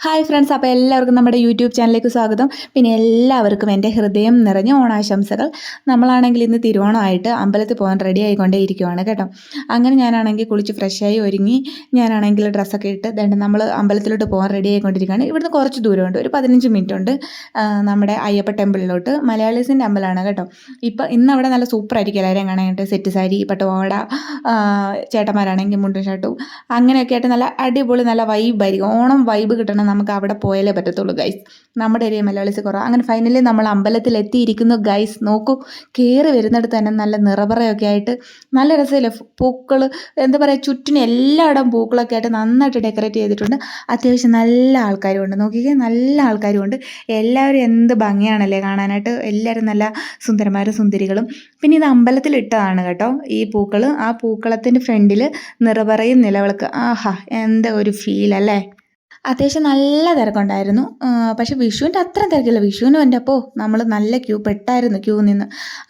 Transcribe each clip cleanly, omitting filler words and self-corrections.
Hi friends, അപ്പോൾ എല്ലാവർക്കും നമ്മുടെ യൂട്യൂബ് ചാനലിലേക്ക് സ്വാഗതം. പിന്നെ എല്ലാവർക്കും എൻ്റെ ഹൃദയം നിറഞ്ഞ ഓണാശംസകൾ. നമ്മളാണെങ്കിൽ ഇന്ന് തിരുവോണമായിട്ട് അമ്പലത്തിൽ പോകാൻ റെഡി ആയിക്കൊണ്ടേ ഇരിക്കുവാണ് കേട്ടോ. അങ്ങനെ ഞാനാണെങ്കിൽ കുളിച്ച് ഫ്രഷായി ഒരുങ്ങി ഞാനാണെങ്കിൽ ഡ്രസ്സൊക്കെ ഇട്ട് നമ്മൾ അമ്പലത്തിലോട്ട് പോകാൻ റെഡി ആയിക്കൊണ്ടിരിക്കുകയാണ്. ഇവിടുന്ന് കുറച്ച് ദൂരമുണ്ട്, ഒരു 15 മിനിറ്റ് ഉണ്ട് നമ്മുടെ അയ്യപ്പ ടെമ്പിളിലോട്ട്. മലയാളീസിൻ്റെ അമ്പലമാണ് കേട്ടോ. ഇന്ന് അവിടെ നല്ല സൂപ്പർ ആയിരിക്കും എല്ലാവരെയും കാണാനായിട്ട്. സെറ്റ് സാരി, പട്ടുപാവാട, ചേട്ടന്മാരാണെങ്കിൽ മുണ്ടും ഷർട്ടും അങ്ങനെയൊക്കെ ആയിട്ട് നല്ല അടിപൊളി നല്ല വൈബായിരിക്കും. ഓണം വൈബ് കിട്ടണം നമുക്ക് അവിടെ പോയാലേ പറ്റത്തുള്ളൂ ഗൈസ്. നമ്മുടെ ഏരിയ മലയാളീസ് കുറവ്. അങ്ങനെ ഫൈനലി നമ്മൾ അമ്പലത്തിൽ എത്തിയിരിക്കുന്നു ഗൈസ്. നോക്കൂ, കയറി വരുന്നിടത്ത് തന്നെ നല്ല നിറപറയൊക്കെ ആയിട്ട് നല്ല രസമില്ല. പൂക്കൾ എന്താ പറയുക, ചുറ്റിനും എല്ലായിടം പൂക്കളൊക്കെ ആയിട്ട് നന്നായിട്ട് ഡെക്കറേറ്റ് ചെയ്തിട്ടുണ്ട്. അത്യാവശ്യം നല്ല ആൾക്കാരും ഉണ്ട്. നോക്കിക്കേ, നല്ല ആൾക്കാരും ഉണ്ട്. എല്ലാവരും എന്ത് ഭംഗിയാണല്ലേ കാണാനായിട്ട്. എല്ലാവരും നല്ല സുന്ദരന്മാരും സുന്ദരികളും. പിന്നെ ഇത് അമ്പലത്തിൽ ഇട്ടതാണ് കേട്ടോ ഈ പൂക്കൾ. ആ പൂക്കളത്തിൻ്റെ ഫ്രണ്ടിൽ നിറപറയും നിലവിളക്ക്. ആഹാ, എന്താ ഒരു ഫീൽ അല്ലേ. അത്യാവശ്യം നല്ല തിരക്കുണ്ടായിരുന്നു. പക്ഷേ വിഷുവിൻ്റെ അത്ര തിരക്കില്ല. വിഷുവിനും എൻ്റെ അപ്പോൾ നമ്മൾ നല്ല പെട്ടായിരുന്നു ക്യൂ നിന്ന്.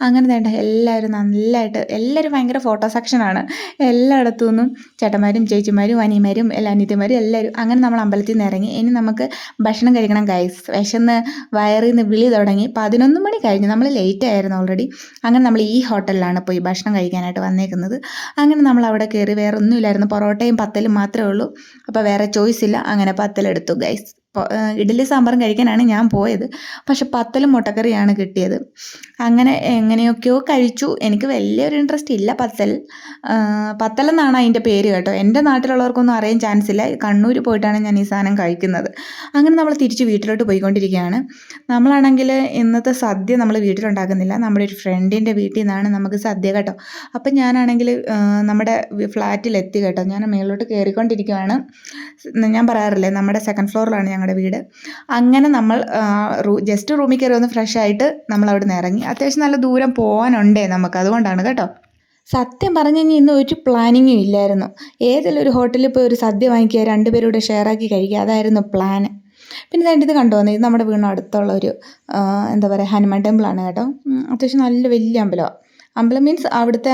അങ്ങനെ വേണ്ട എല്ലാവരും നല്ലതായിട്ട് എല്ലാവരും ഭയങ്കര ഫോട്ടോ സെക്ഷനാണ്. എല്ലായിടത്തു നിന്നും ചേട്ടന്മാരും ചേച്ചിമാരും അനിയന്മാരും എല്ലാ അനിയത്തിമാരും എല്ലാവരും. അങ്ങനെ നമ്മൾ അമ്പലത്തിൽ നിന്ന് ഇറങ്ങി. ഇനി നമുക്ക് ഭക്ഷണം കഴിക്കണം ഗൈസ്. വിശന്ന് വയറിൽ നിന്ന് വിളി തുടങ്ങി. 11 മണി കഴിഞ്ഞു. നമ്മൾ ലേറ്റ് ആയിരുന്നു ഓൾറെഡി. അങ്ങനെ നമ്മൾ ഈ ഹോട്ടലിലാണ് പോയി ഭക്ഷണം കഴിക്കാനായിട്ട് വന്നേക്കുന്നത്. അങ്ങനെ നമ്മൾ അവിടെ കയറി. വേറെ ഒന്നുമില്ലായിരുന്നു, പൊറോട്ടയും പത്തലും മാത്രമേ ഉള്ളൂ. അപ്പോൾ വേറെ ചോയ്സ് ഇല്ല. അങ്ങനെ പത്തലെടുത്തു ഗൈസ്. ഇഡ്ഡലി സാമ്പാറും കഴിക്കാനാണ് ഞാൻ പോയത്, പക്ഷെ പത്തലും മുട്ടക്കറിയാണ് കിട്ടിയത്. അങ്ങനെ എങ്ങനെയൊക്കെയോ കഴിച്ചു. എനിക്ക് വലിയൊരു ഇൻട്രസ്റ്റ് ഇല്ല പത്തലെന്നാണ് അതിൻ്റെ പേര് കേട്ടോ. എൻ്റെ നാട്ടിലുള്ളവർക്കൊന്നും അറിയാൻ ചാൻസ് ഇല്ല. കണ്ണൂർ പോയിട്ടാണ് ഞാൻ ഈ സാധനം കഴിക്കുന്നത്. അങ്ങനെ നമ്മൾ തിരിച്ച് വീട്ടിലോട്ട് പോയിക്കൊണ്ടിരിക്കുകയാണ്. നമ്മളാണെങ്കിൽ ഇന്നത്തെ സദ്യ നമ്മൾ വീട്ടിലുണ്ടാക്കുന്നില്ല, നമ്മുടെ ഒരു ഫ്രണ്ടിൻ്റെ വീട്ടിൽ നിന്നാണ് നമുക്ക് സദ്യ കേട്ടോ. അപ്പം ഞാനാണെങ്കിൽ നമ്മുടെ ഫ്ലാറ്റിലെത്തി കേട്ടോ. ഞാൻ മേളിലോട്ട് കയറിക്കൊണ്ടിരിക്കുകയാണ്. ഞാൻ പറയാറില്ലേ, നമ്മുടെ സെക്കൻഡ് ഫ്ലോറിലാണ് ഞങ്ങളുടെ വീട്. അങ്ങനെ നമ്മൾ ജസ്റ്റ് റൂമിൽ കയറി ഒന്ന് ഫ്രഷ് ആയിട്ട് നമ്മൾ അവിടെ നിന്ന് ഇറങ്ങി. അത്യാവശ്യം നല്ല ദൂരം പോകാനുണ്ടേ നമുക്ക്, അതുകൊണ്ടാണ് കേട്ടോ. സത്യം പറഞ്ഞു കഴിഞ്ഞാൽ ഇന്ന് ഒരു പ്ലാനിങ്ങും ഇല്ലായിരുന്നു. ഏതെങ്കിലും ഒരു ഹോട്ടലിൽ പോയി ഒരു സദ്യ വാങ്ങിക്കുക, രണ്ടുപേരൂടെ ഷെയറാക്കി കഴിക്കുക, അതായിരുന്നു പ്ലാൻ. പിന്നെ ഇത് കണ്ടു ഇത് നമ്മുടെ വീടിന് അടുത്തുള്ള ഒരു എന്താ പറയുക, ഹനുമാൻ ടെമ്പിളാണ് കേട്ടോ. അത്യാവശ്യം നല്ല വലിയ അമ്പലമാണ്. അമ്പലം മീൻസ് അവിടുത്തെ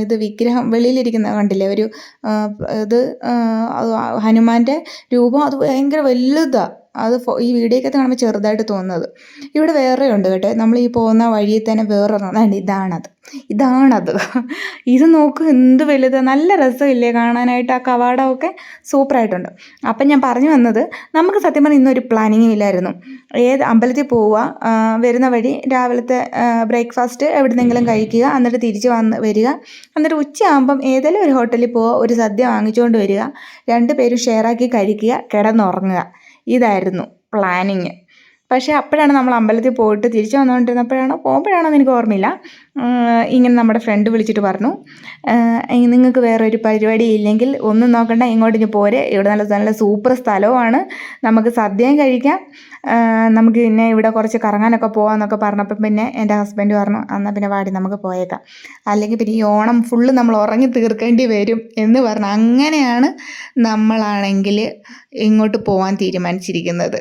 ഇത് വിഗ്രഹം വെളിയിലിരിക്കുന്ന കണ്ടില്ലേ, ഒരു ഇത് ഹനുമാൻ്റെ രൂപം. അത് ഭയങ്കര വലുതാണ്. അത് ഈ വീഡിയോക്കകത്ത് കാണുമ്പോൾ ചെറുതായിട്ട് തോന്നുന്നത്. ഇവിടെ വേറെ ഉണ്ട് കേട്ടോ. നമ്മൾ ഈ പോകുന്ന വഴിയിൽ തന്നെ വേറൊരെണ്ണം. ഇതാണത്. ഇത് നോക്ക്, എന്ത് വലുതാണ്. നല്ല രസമില്ലേ കാണാനായിട്ട്. ആ കവാടമൊക്കെ സൂപ്പറായിട്ടുണ്ട്. അപ്പം ഞാൻ പറഞ്ഞു വന്നത്, നമുക്ക് സത്യം പറഞ്ഞാൽ ഇന്നൊരു പ്ലാനിങ്ങും ഇല്ലായിരുന്നു. അമ്പലത്തിൽ പോവുക, വരുന്ന വഴി രാവിലത്തെ ബ്രേക്ക്ഫാസ്റ്റ് എവിടെന്നെങ്കിലും കഴിക്കുക, എന്നിട്ട് തിരിച്ച് വരിക, എന്നിട്ട് ഉച്ചയാകുമ്പം ഏതെങ്കിലും ഒരു ഹോട്ടലിൽ പോവുക, ഒരു സദ്യ വാങ്ങിച്ചുകൊണ്ട് വരിക, 2 പേരും ഷെയറാക്കി കഴിക്കുക, കിടന്നുറങ്ങുക. ഇതായിരുന്നു പ്ലാനിങ്. പക്ഷേ അപ്പോഴാണ് നമ്മൾ അമ്പലത്തിൽ പോയിട്ട് തിരിച്ചു പോകുമ്പോഴാണോ എന്ന് എനിക്ക് ഓർമ്മയില്ല, ഇങ്ങനെ നമ്മുടെ ഫ്രണ്ട് വിളിച്ചിട്ട് പറഞ്ഞു, നിങ്ങൾക്ക് വേറെ ഒരു പരിപാടി ഇല്ലെങ്കിൽ ഒന്നും നോക്കണ്ട, ഇങ്ങോട്ട് പോരെ, ഇവിടെ നല്ല നല്ല സൂപ്പർ സ്ഥലവുമാണ്, നമുക്ക് സദ്യയും കഴിക്കാം, നമുക്ക് പിന്നെ ഇവിടെ കുറച്ച് കറങ്ങാനൊക്കെ പോകാമെന്നൊക്കെ പറഞ്ഞപ്പോൾ പിന്നെ എൻ്റെ ഹസ്ബൻഡ് പറഞ്ഞു, എന്നാൽ പിന്നെ വാടി നമുക്ക് പോയേക്കാം, അല്ലെങ്കിൽ പിന്നെ ഈ ഓണം ഫുള്ള് നമ്മൾ ഉറങ്ങി തീർക്കേണ്ടി വരും എന്ന് പറഞ്ഞു. അങ്ങനെയാണ് നമ്മളാണെങ്കിൽ ഇങ്ങോട്ട് പോകാൻ തീരുമാനിച്ചിരിക്കുന്നത്.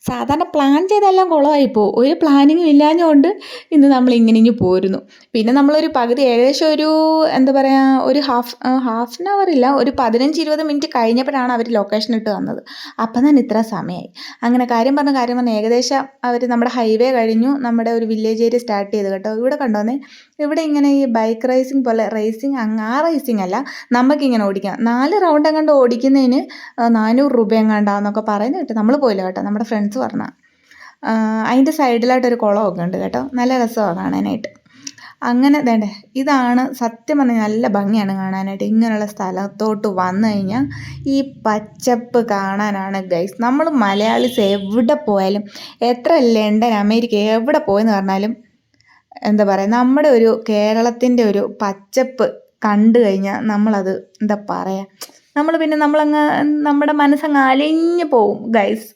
സാധാരണ പ്ലാൻ ചെയ്തെല്ലാം കുളമായിപ്പോവും. ഒരു പ്ലാനിങ്ങും ഇല്ലാഞ്ഞുകൊണ്ട് ഇന്ന് നമ്മൾ ഇങ്ങനെ പോരുന്നു. പിന്നെ നമ്മളൊരു പകുതി ഏകദേശം ഒരു എന്താ പറയുക, ഒരു ഹാഫ് ആൻ അവർ ഇല്ല, ഒരു 15-20 മിനിറ്റ് കഴിഞ്ഞപ്പോഴാണ് അവർ ലൊക്കേഷൻ ഇട്ട് തന്നത്. അപ്പം തന്നെ ഇത്ര സമയമായി. അങ്ങനെ കാര്യം പറഞ്ഞ് ഏകദേശം അവർ നമ്മുടെ ഹൈവേ കഴിഞ്ഞു, നമ്മുടെ ഒരു വില്ലേജ് ഏരിയ സ്റ്റാർട്ട് ചെയ്ത് കേട്ടോ. ഇവിടെ കണ്ടോന്നേ, ഇവിടെ ഇങ്ങനെ ഈ ബൈക്ക് റേസിംഗ് പോലെ റേസിംഗ്, ആ റേസിംഗ് അല്ല, നമുക്കിങ്ങനെ ഓടിക്കാം. 4 റൗണ്ട് എങ്ങാണ്ട് ഓടിക്കുന്നതിന് 400 രൂപ എങ്ങാണ്ടാന്നൊക്കെ പറയുന്നത് കേട്ടോ. നമ്മൾ പോയില്ല കേട്ടോ, നമ്മുടെ ഫ്രണ്ട്സ് പറഞ്ഞ. അതിൻ്റെ സൈഡിലായിട്ടൊരു കുളമൊക്കെ ഉണ്ട് കേട്ടോ. നല്ല രസമാണ് കാണാനായിട്ട്. അങ്ങനെ ഇതാണ് സത്യം പറഞ്ഞാൽ നല്ല ഭംഗിയാണ് കാണാനായിട്ട്. ഇങ്ങനെയുള്ള സ്ഥലത്തോട്ട് വന്നു കഴിഞ്ഞാൽ ഈ പച്ചപ്പ് കാണാനാണ് ഗൈസ്. നമ്മൾ മലയാളീസ് എവിടെ പോയാലും, എത്ര ലണ്ടൻ അമേരിക്ക എവിടെ പോയെന്ന് പറഞ്ഞാലും എന്താ പറയുക, നമ്മുടെ ഒരു കേരളത്തിൻ്റെ ഒരു പച്ചപ്പ് കണ്ടു കഴിഞ്ഞാൽ നമ്മളത് എന്താ പറയുക, നമ്മളങ്ങ് നമ്മുടെ മനസ്സങ്ങ് അലിഞ്ഞു പോവും ഗൈസ്.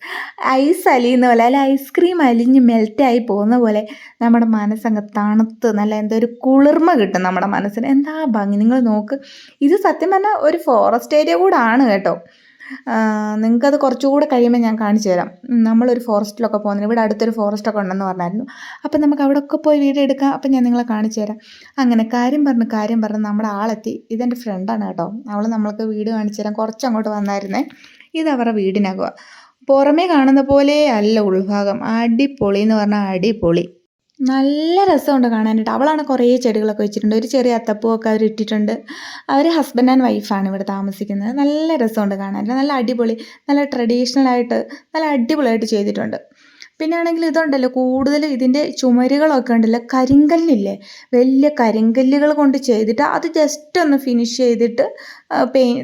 ഐസ് അലിയുന്ന പോലെ, അല്ല ഐസ്ക്രീം അലിഞ്ഞ് മെൽറ്റായി പോകുന്ന പോലെ നമ്മുടെ മനസ്സങ്ങ് തണുത്ത് നല്ല എന്താ ഒരു കുളിർമ കിട്ടും നമ്മുടെ മനസ്സിന്. എന്താ ഭംഗി, നിങ്ങൾ നോക്ക്. ഇത് സത്യം പറഞ്ഞാൽ ഒരു ഫോറസ്റ്റ് ഏരിയ കൂടെ ആണ് കേട്ടോ. നിങ്ങൾക്കത് കുറച്ചുകൂടെ കഴിയുമ്പോൾ ഞാൻ കാണിച്ചു തരാം. നമ്മളൊരു ഫോറസ്റ്റിലൊക്കെ പോകുന്നത്, ഇവിടെ അടുത്തൊരു ഫോറസ്റ്റൊക്കെ ഉണ്ടെന്ന് പറഞ്ഞായിരുന്നു. അപ്പം നമുക്ക് അവിടെയൊക്കെ പോയി വീഡിയോ എടുക്കാം. അപ്പം ഞാൻ നിങ്ങളെ കാണിച്ചു തരാം. അങ്ങനെ കാര്യം പറഞ്ഞ് നമ്മുടെ ആളെത്തി. ഇതെൻ്റെ ഫ്രണ്ടാണ് കേട്ടോ. അവൾ നമ്മൾക്ക് വീട് കാണിച്ചു തരാം കുറച്ച് അങ്ങോട്ട് വന്നായിരുന്നേ. ഇത് അവരുടെ വീടിനകമാണ്. പുറമേ കാണുന്ന പോലെ അല്ല ഉൾഭാഗം. അടിപൊളി എന്ന് പറഞ്ഞാൽ അടിപൊളി. നല്ല രസമുണ്ട് കാണാനായിട്ട്. അവളാണ് കുറേ ചെടികളൊക്കെ വെച്ചിട്ടുണ്ട്. ഒരു ചെറിയ അത്തപ്പൂവൊക്കെ അവർ ഇട്ടിട്ടുണ്ട്. അവർ ഹസ്ബൻഡ് ആൻഡ് വൈഫാണ് ഇവിടെ താമസിക്കുന്നത്. നല്ല രസമുണ്ട് കാണാനായിട്ട്. നല്ല അടിപൊളി, നല്ല ട്രഡീഷണലായിട്ട് നല്ല അടിപൊളിയായിട്ട് ചെയ്തിട്ടുണ്ട്. പിന്നെ ആണെങ്കിൽ ഇതുണ്ടല്ലോ, കൂടുതൽ ഇതിൻ്റെ ചുമരുകളൊക്കെ ഉണ്ടല്ലോ, കരിങ്കല്ലില്ലേ, വലിയ കരിങ്കല്ലുകൾ കൊണ്ട് ചെയ്തിട്ട് അത് ജസ്റ്റ് ഒന്ന് ഫിനിഷ് ചെയ്തിട്ട്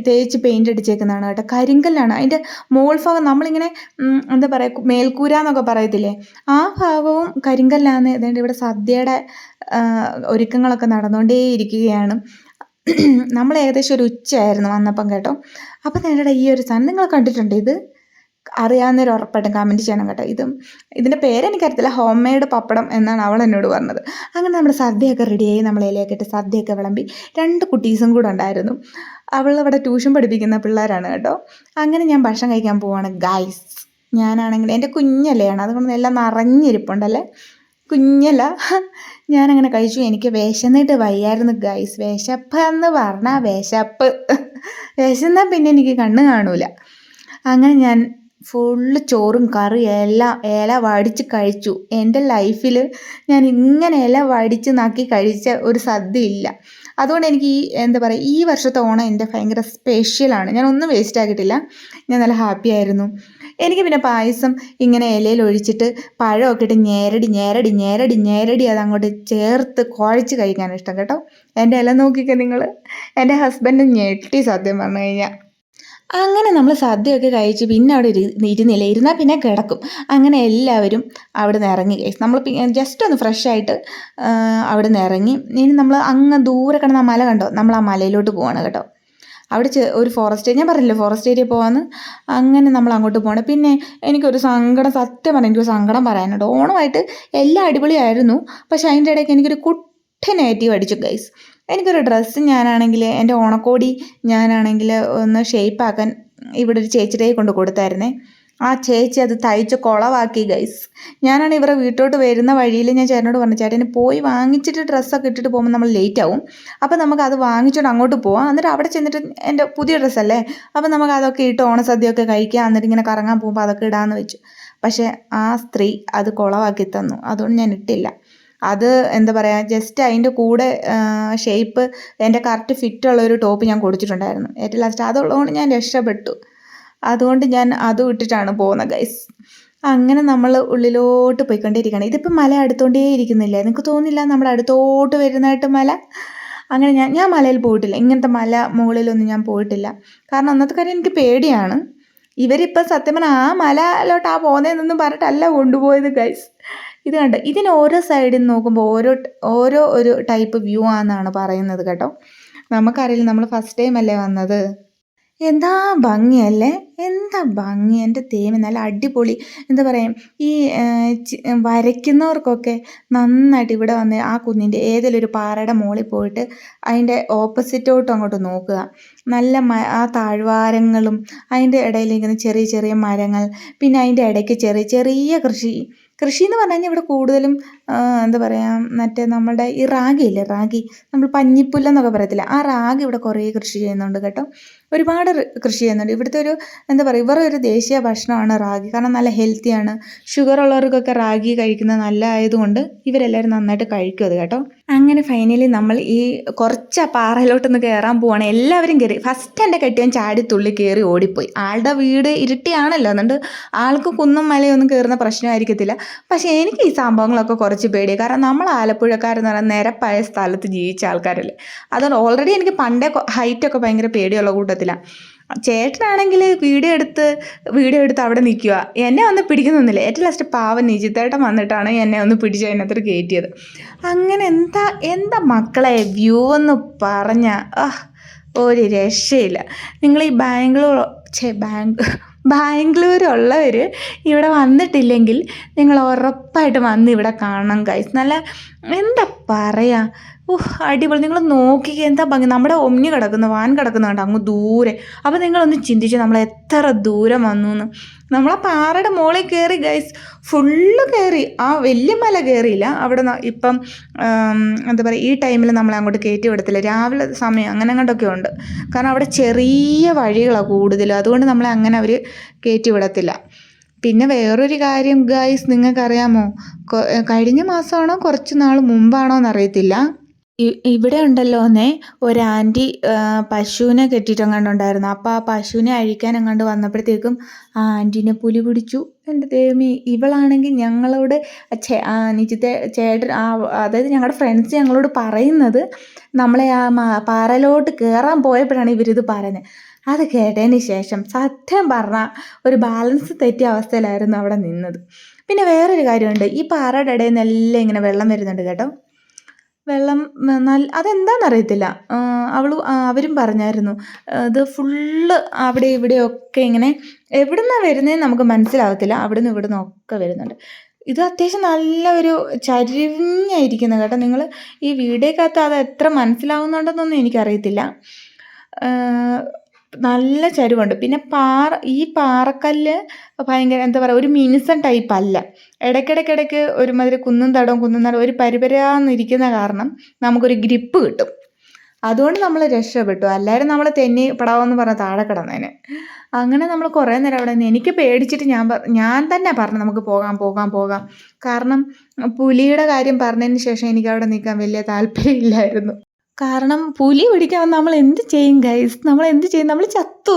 തേച്ച് പെയിൻ്റ് അടിച്ചേക്കുന്നതാണ് കേട്ടോ. കരിങ്കല്ലാണ് അതിൻ്റെ മോൾ ഭാഗം. നമ്മളിങ്ങനെ എന്താ പറയുക, മേൽക്കൂര എന്നൊക്കെ പറയത്തില്ലേ, ആ ഭാഗവും കരിങ്കല്ലാണ്. ഇതുകൊണ്ട് ഇവിടെ സദ്യയുടെ ഒരുക്കങ്ങളൊക്കെ നടന്നുകൊണ്ടേയിരിക്കുകയാണ്. നമ്മൾ ഏകദേശം ഒരു ഉച്ചയായിരുന്നു വന്നപ്പം കേട്ടോ. അപ്പം നേരെ ഈ ഒരു സാധനം നിങ്ങൾ കണ്ടിട്ടുണ്ട്? ഇത് അറിയാവുന്നവർ ഉറപ്പായിട്ടും കമൻറ്റ് ചെയ്യണം കേട്ടോ. ഇതിൻ്റെ പേരെനിക്കറിയത്തില്ല. ഹോം മെയ്ഡ് പപ്പടം എന്നാണ് അവൾ എന്നോട് പറഞ്ഞത്. അങ്ങനെ നമ്മുടെ സദ്യയൊക്കെ റെഡിയായി. നമ്മൾ ഇലയൊക്കെ ഇട്ട് സദ്യയൊക്കെ വിളമ്പി. 2 കുട്ടീസും കൂടെ ഉണ്ടായിരുന്നു. അവളിവിടെ ട്യൂഷൻ പഠിപ്പിക്കുന്ന പിള്ളേരാണ് കേട്ടോ. അങ്ങനെ ഞാൻ ഭക്ഷണം കഴിക്കാൻ പോവാണ് ഗൈസ്. ഞാനാണെങ്കിൽ എൻ്റെ കുഞ്ഞലയാണ്, അതുകൊണ്ട് എല്ലാം നിറഞ്ഞിരിപ്പുണ്ടല്ലേ, കുഞ്ഞല. ഞാനങ്ങനെ കഴിച്ചു. എനിക്ക് വിശന്നിട്ട് വയ്യായിരുന്നു ഗൈസ്. വിശപ്പ് എന്ന് പറഞ്ഞാൽ വിശപ്പ്. വിശന്നാൽ പിന്നെ എനിക്ക് കണ്ണ് കാണൂല. അങ്ങനെ ഞാൻ ഫുള്ള് ചോറും കറിയും എല്ലാം ഇല വടിച്ച് കഴിച്ചു. എൻ്റെ ലൈഫിൽ ഞാൻ ഇങ്ങനെ ഇല വടിച്ച് നാക്കി കഴിച്ച ഒരു സദ്യ ഇല്ല. അതുകൊണ്ട് എനിക്ക് എന്താ പറയുക, ഈ വർഷത്തെ ഓണം എൻ്റെ ഭയങ്കര സ്പെഷ്യലാണ്. ഞാൻ ഒന്നും വേസ്റ്റ് ആക്കിയിട്ടില്ല. ഞാൻ നല്ല ഹാപ്പി ആയിരുന്നു. എനിക്ക് പിന്നെ പായസം ഇങ്ങനെ ഇലയിൽ ഒഴിച്ചിട്ട് പഴമൊക്കെ ഇട്ട് ഞേരടി ഞേരടി ഞേരടി ഞേരടി അതങ്ങോട്ട് ചേർത്ത് കുഴച്ച് കഴിക്കാനും ഇഷ്ടം കേട്ടോ. എൻ്റെ ഇല നോക്കിക്കുക നിങ്ങൾ. എൻ്റെ ഹസ്ബൻഡ് ഞെട്ടി സത്യം പറഞ്ഞു കഴിഞ്ഞാൽ. അങ്ങനെ നമ്മൾ സദ്യയൊക്കെ കഴിച്ച് പിന്നെ അവിടെ ഇരുന്നില്ല. ഇരുന്നാൽ പിന്നെ കിടക്കും. അങ്ങനെ എല്ലാവരും അവിടെ നിന്ന് ഇറങ്ങി. നമ്മൾ ജസ്റ്റ് ഒന്ന് ഫ്രഷ് ആയിട്ട് അവിടെ നിന്ന് ഇറങ്ങി. ഇനി നമ്മൾ അങ്ങ് ദൂരെ കിടന്ന മല കണ്ടോ, നമ്മൾ ആ മലയിലോട്ട് പോവാണ് കേട്ടോ. അവിടെ ഒരു ഫോറസ്റ്റ്, ഞാൻ പറഞ്ഞില്ലേ ഫോറസ്റ്റ് ഏരിയ പോകാമെന്ന്. അങ്ങനെ നമ്മൾ അങ്ങോട്ട് പോകണം. പിന്നെ എനിക്കൊരു സങ്കടം, സത്യം പറഞ്ഞാൽ എനിക്കൊരു സങ്കടം പറയാനുണ്ട്. ഓണമായിട്ട് എല്ലാം അടിപൊളിയായിരുന്നു. പക്ഷെ അതിൻ്റെ ഇടയ്ക്ക് എനിക്കൊരു കുട്ടി നെഗറ്റീവ് അടിച്ചു ഗൈസ്. എനിക്കൊരു ഡ്രസ്സ് ഞാനാണെങ്കിൽ എൻ്റെ ഓണക്കോടി ഞാനാണെങ്കിൽ ഒന്ന് ഷേപ്പാക്കാൻ ഇവിടെ ഒരു ചേച്ചിയുടെ കൊണ്ട് കൊടുത്തായിരുന്നേ. ആ ചേച്ചി അത് തയ്ച്ച് കുളവാക്കി ഗൈസ്. ഞാനാണ് ഇവരെ വീട്ടോട്ട് വരുന്ന വഴിയിൽ ഞാൻ ചേട്ടനോട് പറഞ്ഞു, ചേട്ടന് പോയി വാങ്ങിച്ചിട്ട് ഡ്രസ്സൊക്കെ ഇട്ടിട്ട് പോകുമ്പോൾ നമ്മൾ ലേറ്റ് ആവും, അപ്പോൾ നമുക്ക് അത് വാങ്ങിച്ചോണ്ട് അങ്ങോട്ട് പോവാം, എന്നിട്ട് അവിടെ ചെന്നിട്ട് എൻ്റെ പുതിയ ഡ്രസ്സല്ലേ, അപ്പോൾ നമുക്ക് അതൊക്കെ ഇട്ട് ഓണസദ്യയൊക്കെ കഴിക്കാം, എന്നിട്ട് ഇങ്ങനെ കറങ്ങാൻ പോകുമ്പോൾ അതൊക്കെ ഇടാമെന്ന് വെച്ചു. പക്ഷേ ആ സ്ത്രീ അത് കുളവാക്കി തന്നു. അതുകൊണ്ട് ഞാൻ ഇട്ടില്ല. അത് എന്താ പറയുക, ജസ്റ്റ് അതിൻ്റെ കൂടെ ഷേപ്പ് എൻ്റെ കറക്റ്റ് ഫിറ്റുള്ളൊരു ടോപ്പ് ഞാൻ കൊടുത്തിട്ടുണ്ടായിരുന്നു. ഏറ്റവും ലാസ്റ്റ് അതുള്ളതുകൊണ്ട് ഞാൻ രക്ഷപ്പെട്ടു. അതുകൊണ്ട് ഞാൻ അതും ഇട്ടിട്ടാണ് പോകുന്നത് ഗൈസ്. അങ്ങനെ നമ്മൾ ഉള്ളിലോട്ട് പോയിക്കൊണ്ടേയിരിക്കുകയാണ്. ഇതിപ്പോൾ മല അടുത്തോണ്ടേ ഇരിക്കുന്നില്ലേ, നിങ്ങൾക്ക് തോന്നില്ല നമ്മൾ അടുത്തോട്ട് വരുന്നതായിട്ട് മല? അങ്ങനെ ഞാൻ മലയിൽ പോയിട്ടില്ല. ഇങ്ങനത്തെ മല മുകളിലൊന്നും ഞാൻ പോയിട്ടില്ല. കാരണം ഒന്നത്തെ കാര്യം എനിക്ക് പേടിയാണ്. ഇവരിപ്പോൾ സത്യം പറഞ്ഞാൽ ആ മലയിലോട്ടാ പോകുന്നതെന്നൊന്നും പറഞ്ഞിട്ടല്ല കൊണ്ടുപോയത് ഗൈസ്. ഇത് കണ്ടോ, ഇതിന് ഓരോ സൈഡിൽ നോക്കുമ്പോൾ ഓരോ ഒരു ടൈപ്പ് വ്യൂ ആണെന്നാണ് പറയുന്നത് കേട്ടോ. നമുക്കറിയില്ല, നമ്മൾ ഫസ്റ്റ് ടൈം അല്ലേ വന്നത്. എന്താ ഭംഗിയല്ലേ, എന്താ ഭംഗി എൻ്റെ ദൈവമേ, നല്ല അടിപൊളി. എന്താ പറയുക, ഈ വരയ്ക്കുന്നവർക്കൊക്കെ നന്നായിട്ട് ഇവിടെ വന്ന് ആ കുന്നിൻ്റെ ഏതെങ്കിലും ഒരു പാറയുടെ മുകളിൽ പോയിട്ട് അതിൻ്റെ ഓപ്പോസിറ്റോട്ടും അങ്ങോട്ട് നോക്കുക. നല്ല ആ താഴ്വാരങ്ങളും അതിൻ്റെ ഇടയിൽ ഇങ്ങനെ ചെറിയ ചെറിയ മരങ്ങൾ, പിന്നെ അതിൻ്റെ ഇടയ്ക്ക് ചെറിയ ചെറിയ കൃഷി എന്ന് പറഞ്ഞു കഴിഞ്ഞാൽ ഇവിടെ കൂടുതലും എന്താ പറയുക, മറ്റേ നമ്മുടെ ഈ റാഗിയില്ലേ, റാഗി, നമ്മൾ പഞ്ഞിപ്പുല്ലെന്നൊക്കെ പറയത്തില്ല, ആ റാഗി ഇവിടെ കുറേ കൃഷി ചെയ്യുന്നുണ്ട് കേട്ടോ. ഒരുപാട് കൃഷി ചെയ്യുന്നുണ്ട്. ഇവിടുത്തെ ഒരു എന്താ പറയുക, ഇവരുടെ ഒരു ദേശീയ ഭക്ഷണമാണ് റാഗി. കാരണം നല്ല ഹെൽത്തിയാണ്. ഷുഗർ ഉള്ളവർക്കൊക്കെ റാഗി കഴിക്കുന്നത് നല്ലതായതുകൊണ്ട് ഇവരെല്ലാവരും നന്നായിട്ട് കഴിക്കും അത് കേട്ടോ. അങ്ങനെ ഫൈനലി നമ്മൾ ഈ കുറച്ച് പാറയിലോട്ടൊന്ന് കയറാൻ പോവാണ്. എല്ലാവരും കയറി. ഫസ്റ്റ് എൻ്റെ കെട്ടിയവൻ ചാടി തുള്ളി കയറി ഓടിപ്പോയി. ആളുടെ വീട് ഇരുട്ടിയാണല്ലോ, അതുകൊണ്ട് ആൾക്ക് കുന്നും മലയൊന്നും കയറുന്ന പ്രശ്നമായിരിക്കത്തില്ല. പക്ഷേ എനിക്ക് ഈ സംഭവങ്ങളൊക്കെ കുറച്ച് പേടി. കാരണം നമ്മൾ ആലപ്പുഴക്കാരെന്ന് പറഞ്ഞാൽ നിരപ്പായ സ്ഥലത്ത് ജീവിച്ച ആൾക്കാരല്ലേ. അതുകൊണ്ട് ഓൾറെഡി എനിക്ക് പണ്ടേ ഹൈറ്റൊക്കെ ഭയങ്കര പേടിയുള്ള കൂട്ടത്തിലാണ്. ചേട്ടനാണെങ്കിൽ വീഡിയോ എടുത്ത് അവിടെ നിൽക്കുക, എന്നെ വന്ന് പിടിക്കുന്നൊന്നുമില്ല. ഏറ്റവും ലാസ്റ്റ് പാവം നിജിത്തേട്ടൻ വന്നിട്ടാണ് എന്നെ ഒന്ന് പിടിച്ച് അതിനകത്ത് കയറ്റിയത്. അങ്ങനെ എന്താ മക്കളെ വ്യൂ എന്ന് പറഞ്ഞാൽ ഒരു രക്ഷയില്ല. നിങ്ങൾ ഈ ബാംഗ്ലൂരുള്ളവർ ഇവിടെ വന്നിട്ടില്ലെങ്കിൽ നിങ്ങൾ ഉറപ്പായിട്ട് വന്ന് ഇവിടെ കാണണം ഗൈസ്. നല്ല എന്താ പറയുക, അടിപൊളി. നിങ്ങൾ നോക്കി എന്താ ഭംഗി. നമ്മുടെ ഒമ്നി വാൻ കിടക്കുന്ന കണ്ടോ അങ്ങ് ദൂരെ. അപ്പോൾ നിങ്ങളൊന്ന് ചിന്തിച്ച് നമ്മൾ എത്ര ദൂരം വന്നു എന്ന്. നമ്മളാ പാറയുടെ മുകളിൽ കയറി ഗൈസ്, ഫുള്ള് കയറി. ആ വലിയ മല കയറിയില്ല. അവിടെ ഇപ്പം എന്താ പറയുക, ഈ ടൈമിൽ നമ്മളെ അങ്ങോട്ട് കയറ്റി വിടത്തില്ല. രാവിലെ സമയം അങ്ങനെ അങ്ങോട്ടൊക്കെ ഉണ്ട്. കാരണം അവിടെ ചെറിയ വഴികളാണ് കൂടുതലും, അതുകൊണ്ട് നമ്മളെ അങ്ങനെ അവർ കയറ്റി വിടത്തില്ല. പിന്നെ വേറൊരു കാര്യം ഗായ്സ്, നിങ്ങൾക്കറിയാമോ? കഴിഞ്ഞ മാസമാണോ കുറച്ച് നാൾ മുമ്പാണോ എന്നറിയത്തില്ല, ഇവിടെ ഉണ്ടല്ലോന്നേ ഒരു ആൻറ്റി പശുവിനെ കെട്ടിയിട്ടെങ്ങാണ്ടുണ്ടായിരുന്നു. അപ്പോൾ ആ പശുവിനെ അഴിക്കാൻ എങ്ങാണ്ട് വന്നപ്പോഴത്തേക്കും ആ ആൻറ്റീനെ പുലി പിടിച്ചു. എൻ്റെ ദൈവമേ, ഇവളാണെങ്കിൽ ഞങ്ങളോട് നിജിത്തെ ചേട്ടൻ അതായത് ഞങ്ങളുടെ ഫ്രണ്ട്സ് ഞങ്ങളോട് പറയുന്നത് നമ്മളെ ആ പാറയിലോട്ട് കയറാൻ പോയപ്പോഴാണ് ഇവരിത് പറയുന്നത്. അത് കേട്ടതിന് ശേഷം സത്യം പറഞ്ഞാൽ ഒരു ബാലൻസ് തെറ്റിയ അവസ്ഥയിലായിരുന്നു അവിടെ നിന്നത്. പിന്നെ വേറൊരു കാര്യമുണ്ട്, ഈ പാറയുടെ ഇടയിൽ നിന്നെല്ലാം ഇങ്ങനെ വെള്ളം വരുന്നുണ്ട് കേട്ടോ. വെള്ളം അതെന്താണെന്നറിയത്തില്ല. അവരും പറഞ്ഞായിരുന്നു ഇത് ഫുള്ള് അവിടെ ഇവിടെയൊക്കെ ഇങ്ങനെ എവിടുന്നാണ് വരുന്നതെന്ന് നമുക്ക് മനസ്സിലാവത്തില്ല, അവിടുന്ന് ഇവിടുന്ന് ഒക്കെ വരുന്നുണ്ട്. ഇത് അത്യാവശ്യം നല്ല ഒരു ചരിഞ്ഞായിരിക്കുന്നത് കേട്ടോ. നിങ്ങൾ ഈ വീഡിയോക്കകത്ത് അത് എത്ര മനസ്സിലാവുന്നുണ്ടെന്നൊന്നും എനിക്കറിയത്തില്ല. നല്ല ചരിവുണ്ട്. പിന്നെ ഈ പാറക്കല്ല് ഭയങ്കര എന്താ പറയുക, ഒരു മിനുസൻ ടൈപ്പ് അല്ല. ഇടയ്ക്കിടയ്ക്കിടയ്ക്ക് ഒരുമാതിരി കുന്നും തടവും ഒരു പരിപരാന്നിരിക്കുന്ന കാരണം നമുക്കൊരു ഗ്രിപ്പ് കിട്ടും. അതുകൊണ്ട് നമ്മൾ രക്ഷപ്പെട്ടു. എല്ലാവരും നമ്മൾ തെന്നി പടാവെന്ന് പറഞ്ഞ് താഴെ കിടന്നേനെ. അങ്ങനെ നമ്മൾ കുറേ നേരം അവിടെ നിന്ന് എനിക്ക് പേടിച്ചിട്ട് ഞാൻ തന്നെ പറഞ്ഞു നമുക്ക് പോകാം. കാരണം പുലിയുടെ കാര്യം പറഞ്ഞതിന് ശേഷം എനിക്ക് അവിടെ നിൽക്കാൻ വലിയ താല്പര്യമില്ലായിരുന്നു. കാരണം പുലി പിടിക്കാൻ വന്നാൽ നമ്മൾ എന്ത് ചെയ്യും ഗൈസ്? നമ്മൾ ചത്തു.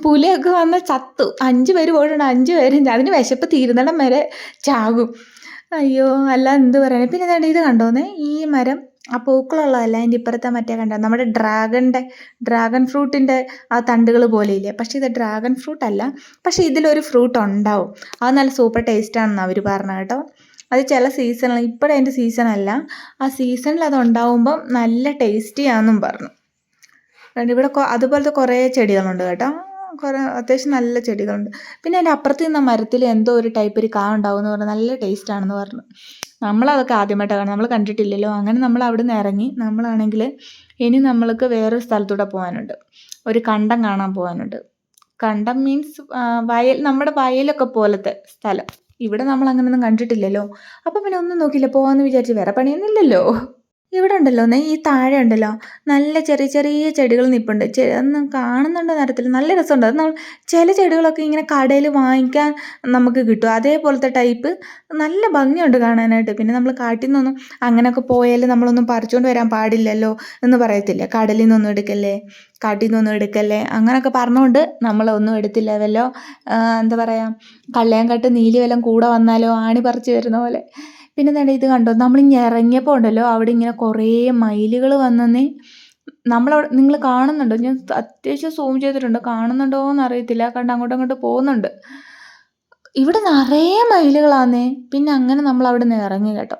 പുലിയൊക്കെ വന്നാൽ ചത്തു. 5 പേര് പോയിട്ടുണ്ട്, 5 പേരും അതിന് വിശപ്പ് തീരുന്നിടം വരെ ചാകും. അയ്യോ, അല്ല എന്ത് പറയാൻ. പിന്നെ ഇത് കണ്ടോന്നേ, ഈ മരം ആ പൂക്കളുള്ളതല്ല, അതിൻ്റെ ഇപ്പുറത്തെ മറ്റേ കണ്ടോ നമ്മുടെ ഡ്രാഗൺ ഫ്രൂട്ടിൻ്റെ ആ തണ്ടുകൾ പോലെയില്ലേ. പക്ഷേ ഇത് ഡ്രാഗൺ ഫ്രൂട്ട് അല്ല, പക്ഷേ ഇതിലൊരു ഫ്രൂട്ട് ഉണ്ടാവും. അത് നല്ല സൂപ്പർ ടേസ്റ്റാണെന്ന് അവർ പറഞ്ഞു കേട്ടോ. അത് ചില സീസണിൽ, ഇപ്പോഴതിൻ്റെ സീസണല്ല, ആ സീസണിൽ അത് ഉണ്ടാവുമ്പം നല്ല ടേസ്റ്റിയാണെന്നും പറഞ്ഞു. ഇവിടെ അതുപോലത്തെ കുറേ ചെടികളുണ്ട് കേട്ടോ, അത്യാവശ്യം നല്ല ചെടികളുണ്ട്. പിന്നെ അതിൻ്റെ അപ്പുറത്ത് നിന്ന മരത്തിൽ എന്തോ ഒരു ടൈപ്പ് ഒരു കാ ഉണ്ടാവും എന്ന് പറഞ്ഞാൽ നല്ല ടേസ്റ്റാണെന്ന് പറഞ്ഞു. നമ്മളതൊക്കെ ആദ്യമായിട്ടാണ് കാണുന്നത്, നമ്മൾ കണ്ടിട്ടില്ലല്ലോ. അങ്ങനെ നമ്മൾ അവിടെ നിന്ന് ഇറങ്ങി. നമ്മളാണെങ്കിൽ ഇനി നമ്മൾക്ക് വേറൊരു സ്ഥലത്തൂടെ പോകാനുണ്ട്, ഒരു കണ്ടം കാണാൻ പോകാനുണ്ട്. കണ്ടം മീൻസ് നമ്മുടെ വയലൊക്കെ പോലത്തെ സ്ഥലം. ഇവിടെ നമ്മൾ അങ്ങനെയൊന്നും കണ്ടിട്ടില്ലല്ലോ. അപ്പോൾ പിന്നെ ഒന്നും നോക്കിയില്ല, പോകാമെന്ന് വിചാരിച്ച്. വേറെ പണിയൊന്നുമില്ലല്ലോ. ഇവിടെ ഉണ്ടല്ലോ ഈ താഴെ ഉണ്ടല്ലോ നല്ല ചെറിയ ചെറിയ ചെടികൾ നിൽപ്പുണ്ട്. ഒന്നും കാണുന്നുണ്ടോ അറിയത്തില്ല, നല്ല രസമുണ്ട്. അത് നമ്മൾ ചില ചെടികളൊക്കെ ഇങ്ങനെ കടയിൽ വാങ്ങിക്കാൻ നമുക്ക് കിട്ടും, അതേപോലത്തെ ടൈപ്പ്. നല്ല ഭംഗിയുണ്ട് കാണാനായിട്ട്. പിന്നെ നമ്മൾ കാട്ടിൽ നിന്നൊന്നും അങ്ങനെയൊക്കെ പോയാൽ നമ്മളൊന്നും പറിച്ചുകൊണ്ട് വരാൻ പാടില്ലല്ലോ എന്ന് പറയത്തില്ലേ, കടലിൽ നിന്നൊന്നും എടുക്കല്ലേ, കാട്ടിൽ നിന്നൊന്നും എടുക്കല്ലേ, അങ്ങനെയൊക്കെ പറഞ്ഞുകൊണ്ട് നമ്മളൊന്നും എടുത്തില്ല. വല്ലോ എന്താ പറയുക, കള്ളയാങ്കാട്ട് നീലി വല്ലതും കൂടെ വന്നാലോ, ആണി പറിച്ച് വരുന്ന പോലെ. പിന്നെ തന്നെ ഇത് കണ്ടോ, നമ്മളിങ്ങനെ ഇറങ്ങിയപ്പോൾ ഉണ്ടല്ലോ അവിടെ ഇങ്ങനെ കുറേ മയിലുകൾ വന്നേ. നിങ്ങൾ കാണുന്നുണ്ടോ? ഞാൻ അത്യാവശ്യം സൂം ചെയ്തിട്ടുണ്ട്, കാണുന്നുണ്ടോ എന്ന് അറിയത്തില്ല. കണ്ട് അങ്ങോട്ട് പോകുന്നുണ്ട്. ഇവിടെ നിറയെ മയിലുകളാന്നേ. പിന്നെ അങ്ങനെ നമ്മൾ അവിടെ നിന്ന് ഇറങ്ങി കേട്ടോ.